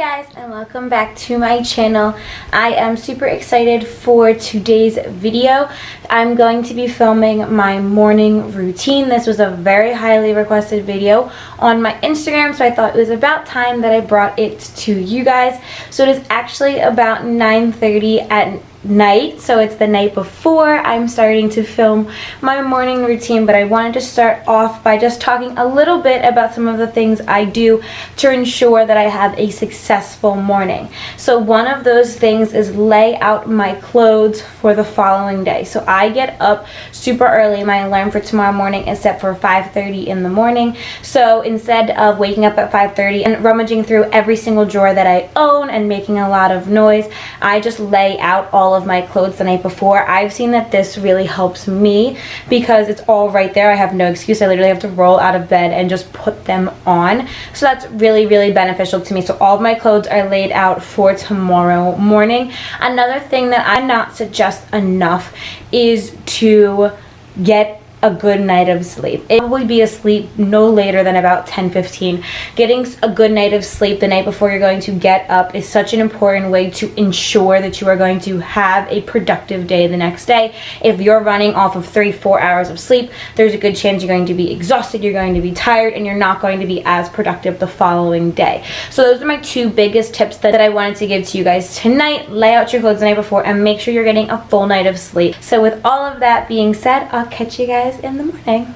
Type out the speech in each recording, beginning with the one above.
Guys, and welcome back to my channel. I am super excited for today's video. I'm going to be filming my morning routine. This was a very highly requested video on my Instagram, so I thought it was about time that I brought it to you guys. So it is actually about 9:30 at night, so it's the night before I'm starting to film my morning routine, but I wanted to start off by just talking a little bit about some of the things I do to ensure that I have a successful morning. So one of those things is lay out my clothes for the following day. So I get up super early. My alarm for tomorrow morning is set for 5:30 in the morning. So instead of waking up at 5:30 and rummaging through every single drawer that I own and making a lot of noise, I just lay out all of my clothes the night before. I've seen that this really helps me because it's all right there. I have no excuse. I literally have to roll out of bed and just put them on. So that's really beneficial to me. So all of my clothes are laid out for tomorrow morning. Another thing that I not suggest enough is to get a good night of sleep. It will be asleep no later than about 10-15. Getting a good night of sleep the night before you're going to get up is such an important way to ensure that you are going to have a productive day the next day. If you're running off of 3-4 hours of sleep, there's a good chance you're going to be exhausted, you're going to be tired, and you're not going to be as productive the following day. So those are my two biggest tips that I wanted to give to you guys tonight. Lay out your clothes the night before and make sure you're getting a full night of sleep. So with all of that being said, I'll catch you guys in the morning.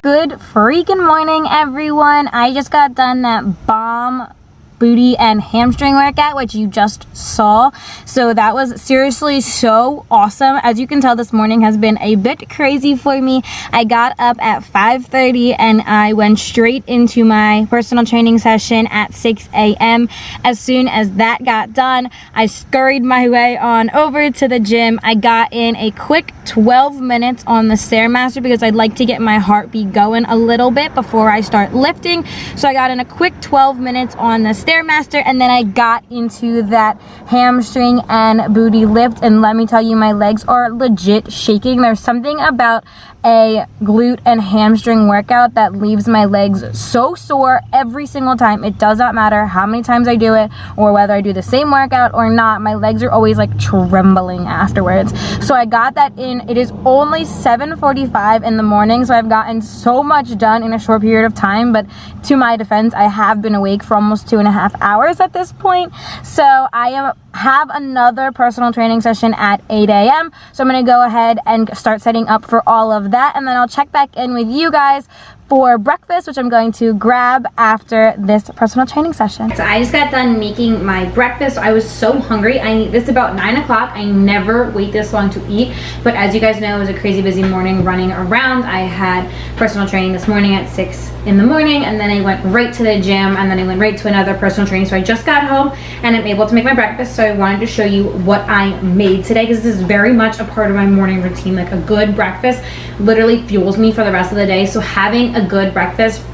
Good freaking morning, everyone. I just got done that bomb booty and hamstring workout, which you just saw. So that was seriously so awesome. As you can tell, this morning has been a bit crazy for me. I got up at 5:30 and I went straight into my personal training session at 6 a.m. As soon as that got done, I scurried my way on over to the gym. I got in a quick 12 minutes on the Stairmaster because I'd like to get my heartbeat going a little bit before I start lifting. So I got in a quick 12 minutes on the Stairmaster, and then I got into that hamstring and booty lift, and let me tell you, my legs are legit shaking. There's something about a glute and hamstring workout that leaves my legs so sore every single time. It does not matter how many times I do it or whether I do the same workout or not. My legs are always like trembling afterwards. So I got that in. It is only 7:45 in the morning, so I've gotten so much done in a short period of time, but to my defense, I have been awake for almost 2.5 hours at this point. So I am have another personal training session at 8 a.m. So I'm going to go ahead and start setting up for all of that, and then I'll check back in with you guys for breakfast, which I'm going to grab after this personal training session. So I just got done making my breakfast. I was so hungry. I eat this about 9 o'clock. I never wait this long to eat, but as you guys know, it was a crazy busy morning running around. I had personal training this morning at 6 in the morning, and then I went right to the gym, and then I went right to another personal training. So I just got home and I'm able to make my breakfast. So I wanted to show you what I made today, because this is very much a part of my morning routine. Like, a good breakfast literally fuels me for the rest of the day. So having a good breakfast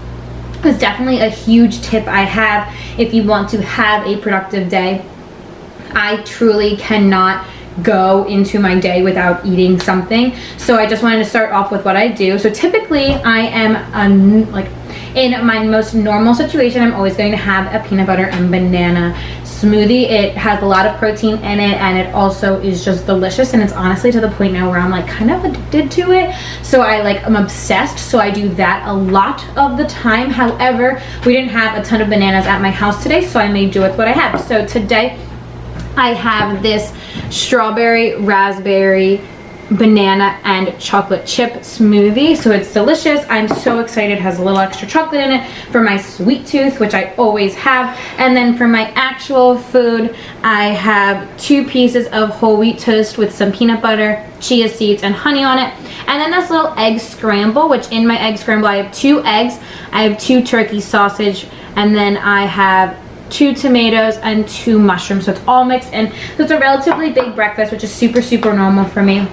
is definitely a huge tip I have if you want to have a productive day. I truly cannot go into my day without eating something, so I just wanted to start off with what I do. So typically I am like, in my most normal situation, I'm always going to have a peanut butter and banana smoothie. It has a lot of protein in it, and it also is just delicious, and it's honestly to the point now where I'm like kind of addicted to it. So I'm obsessed, so I do that a lot of the time. However, we didn't have a ton of bananas at my house today, so I made do with what I have. So today I have this strawberry, raspberry, banana and chocolate chip smoothie. So it's delicious. I'm so excited. It has a little extra chocolate in it for my sweet tooth, which I always have. And then for my actual food, I have 2 pieces of whole wheat toast with some peanut butter, chia seeds and honey on it, and then this little egg scramble, which in my egg scramble I have 2 eggs, I have 2 turkey sausage, and then I have 2 tomatoes and 2 mushrooms. So it's all mixed in. So it's a relatively big breakfast, which is super normal for me.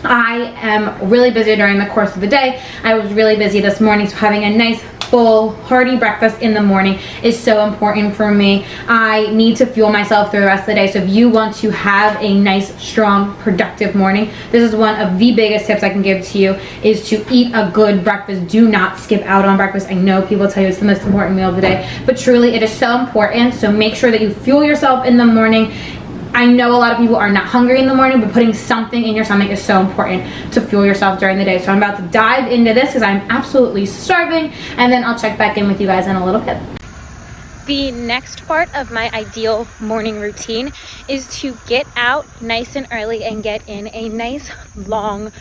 I am really busy during the course of the day. I was really busy this morning, so having a nice full hearty breakfast in the morning is so important for me. I need to fuel myself through the rest of the day. So if you want to have a nice, strong, productive morning, this is one of the biggest tips I can give to you, is to eat a good breakfast. Do not skip out on breakfast. I know people tell you it's the most important meal of the day, but truly it is so important. So make sure that you fuel yourself in the morning. I know a lot of people are not hungry in the morning, but putting something in your stomach is so important to fuel yourself during the day. So I'm about to dive into this because I'm absolutely starving, and then I'll check back in with you guys in a little bit. The next part of my ideal morning routine is to get out nice and early and get in a nice long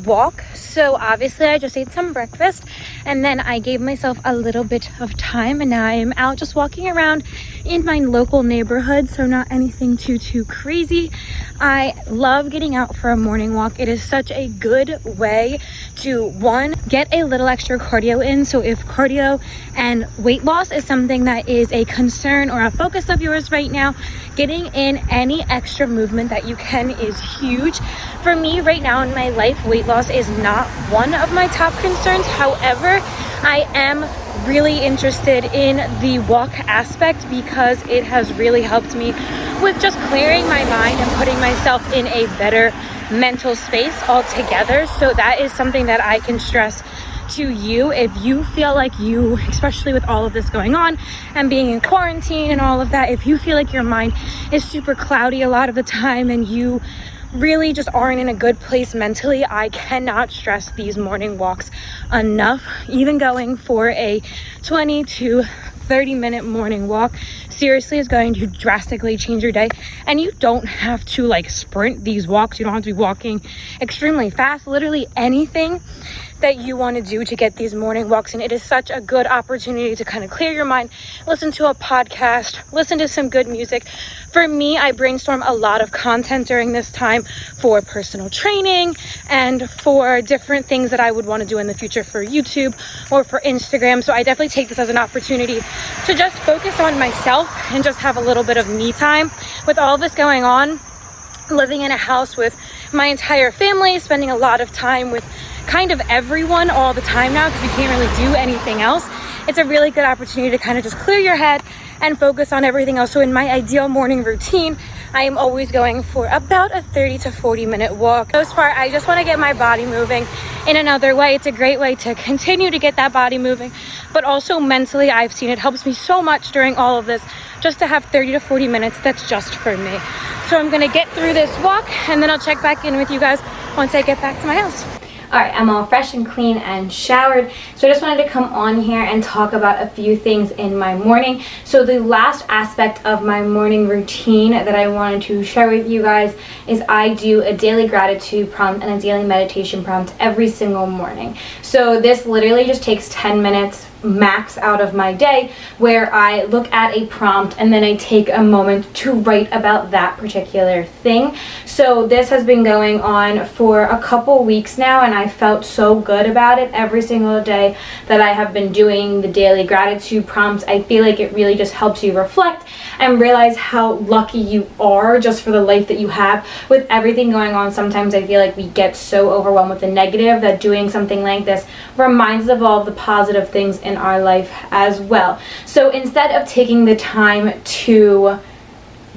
walk. So obviously I just ate some breakfast, and then I gave myself a little bit of time, and now I am out just walking around in my local neighborhood, so not anything too crazy. I love getting out for a morning walk. It is such a good way to, one, get a little extra cardio in. So if cardio and weight loss is something that is a concern or a focus of yours right now, getting in any extra movement that you can is huge. For me right now in my life, weight loss is not one of my top concerns. However, I am really interested in the walk aspect because it has really helped me with just clearing my mind and putting myself in a better mental space altogether. So that is something that I can stress to you. If you feel like you, especially with all of this going on and being in quarantine and all of that, if you feel like your mind is super cloudy a lot of the time and you really just aren't in a good place mentally, I cannot stress these morning walks enough. Even going for a 20 to 30-minute morning walk seriously is going to drastically change your day. And you don't have to like sprint these walks. You don't have to be walking extremely fast. Literally anything that you want to do to get these morning walks in. It is such a good opportunity to kind of clear your mind, listen to a podcast, listen to some good music. For me, I brainstorm a lot of content during this time for personal training and for different things that I would want to do in the future for YouTube or for Instagram. So I definitely take this as an opportunity to just focus on myself and just have a little bit of me time. With all this going on, living in a house with my entire family, spending a lot of time with kind of everyone all the time now because we can't really do anything else, it's a really good opportunity to kind of just clear your head and focus on everything else. So in my ideal morning routine, I am always going for about a 30 to 40 minute walk. For the most part, I just want to get my body moving in another way. It's a great way to continue to get that body moving, but also mentally, I've seen it helps me so much during all of this just to have 30 to 40 minutes that's just for me. So I'm gonna get through this walk and then I'll check back in with you guys once I get back to my house. Alright, I'm all fresh and clean and showered, so I just wanted to come on here and talk about a few things in my morning. So the last aspect of my morning routine that I wanted to share with you guys is I do a daily gratitude prompt and a daily meditation prompt every single morning. So this literally just takes 10 minutes max out of my day, where I look at a prompt and then I take a moment to write about that particular thing. So this has been going on for a couple weeks now, and I felt so good about it every single day that I have been doing the daily gratitude prompts. I feel like it really just helps you reflect and realize how lucky you are just for the life that you have. With everything going on, sometimes I feel like we get so overwhelmed with the negative that doing something like this reminds us of all the positive things in our life as well. So instead of taking the time to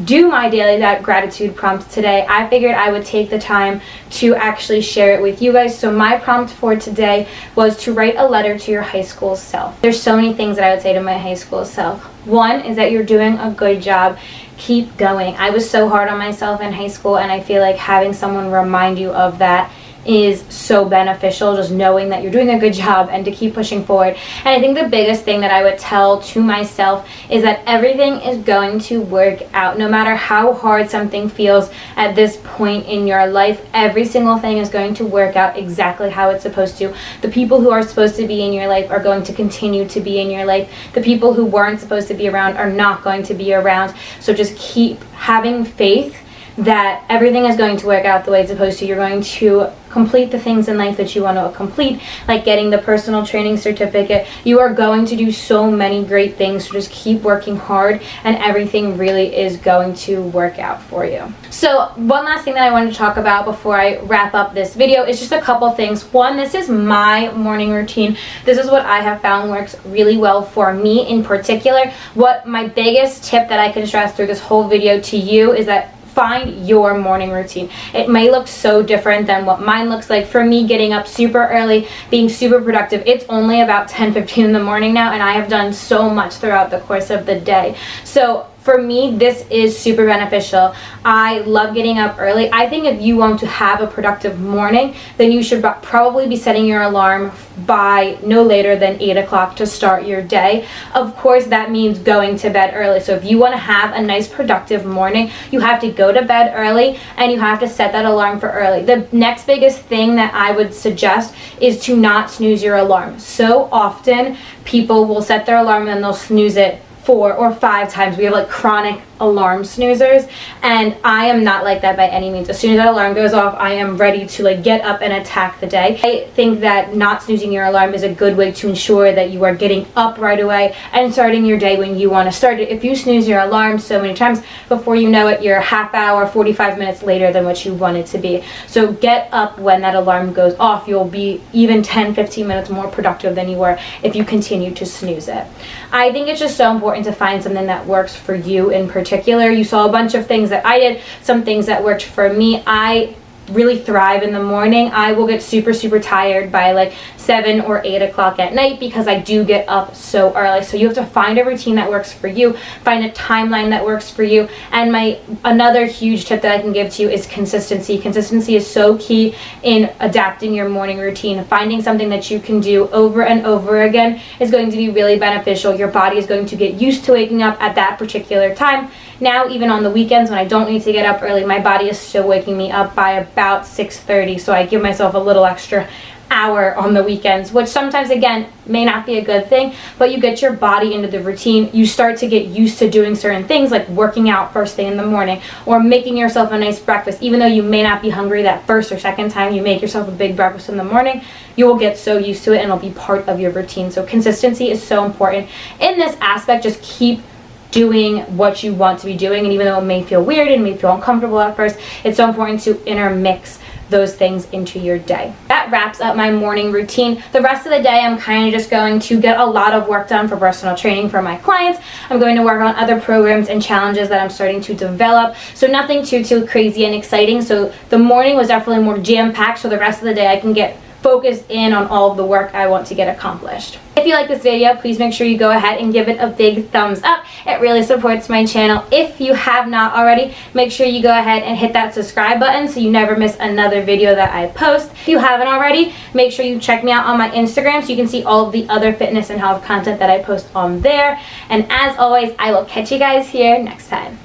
do my daily gratitude prompt today, I figured I would take the time to actually share it with you guys. So my prompt for today was to write a letter to your high school self. There's so many things that I would say to my high school self. One is that you're doing a good job. Keep going. I was so hard on myself in high school, and I feel like having someone remind you of that is so beneficial, just knowing that you're doing a good job and to keep pushing forward. And I think the biggest thing that I would tell to myself is that everything is going to work out. No matter how hard something feels at this point in your life, every single thing is going to work out exactly how it's supposed to. The people who are supposed to be in your life are going to continue to be in your life. The people who weren't supposed to be around are not going to be around. So just keep having faith that everything is going to work out the way it's supposed to. You're going to complete the things in life that you want to complete, like getting the personal training certificate. You are going to do so many great things, so just keep working hard and everything really is going to work out for you. So one last thing that I wanted to talk about before I wrap up this video is just a couple things. One, this is my morning routine. This is what I have found works really well for me in particular. What my biggest tip that I can stress through this whole video to you is that find your morning routine. It may look so different than what mine looks like. For me, getting up super early, being super productive, it's only about 10:15 in the morning now, and I have done so much throughout the course of the day. So for me, this is super beneficial. I love getting up early. I think if you want to have a productive morning, then you should probably be setting your alarm by no later than 8 o'clock to start your day. Of course, that means going to bed early. So if you want to have a nice productive morning, you have to go to bed early and you have to set that alarm for early. The next biggest thing that I would suggest is to not snooze your alarm. So often people will set their alarm and they'll snooze it 4 or 5 times. We have like chronic alarm snoozers, and I am not like that by any means. As soon as that alarm goes off, I am ready to like get up and attack the day. I think that not snoozing your alarm is a good way to ensure that you are getting up right away and starting your day when you want to start it. If you snooze your alarm so many times, before you know it, you're a half hour, 45 minutes later than what you want it to be. So get up when that alarm goes off. You'll be even 10-15 minutes more productive than you were if you continue to snooze it. I think it's just so important to find something that works for you in particular. You saw a bunch of things that I did, some things that worked for me. I really thrive in the morning. I will get super tired by like 7 or 8 o'clock at night because I do get up so early. So you have to find a routine that works for you, find a timeline that works for you. And another huge tip that I can give to you is consistency. Consistency is so key in adapting your morning routine. Finding something that you can do over and over again is going to be really beneficial. Your body is going to get used to waking up at that particular time. Now, even on the weekends when I don't need to get up early, my body is still waking me up by about 6:30, so I give myself a little extra hour on the weekends, which sometimes, again, may not be a good thing, but you get your body into the routine. You start to get used to doing certain things like working out first thing in the morning or making yourself a nice breakfast. Even though you may not be hungry that first or second time you make yourself a big breakfast in the morning, you will get so used to it and it'll be part of your routine. So consistency is so important in this aspect. Just keep doing what you want to be doing, and even though it may feel weird and may feel uncomfortable at first, it's so important to intermix those things into your day. That wraps up my morning routine. The rest of the day, I'm kind of just going to get a lot of work done for personal training for my clients. I'm going to work on other programs and challenges that I'm starting to develop. So nothing too crazy and exciting. So the morning was definitely more jam-packed, so the rest of the day I can get focused in on all of the work I want to get accomplished. If you like this video, please make sure you go ahead and give it a big thumbs up. It really supports my channel. If you have not already, make sure you go ahead and hit that subscribe button so you never miss another video that I post. If you haven't already, make sure you check me out on my Instagram so you can see all of the other fitness and health content that I post on there. And as always, I will catch you guys here next time.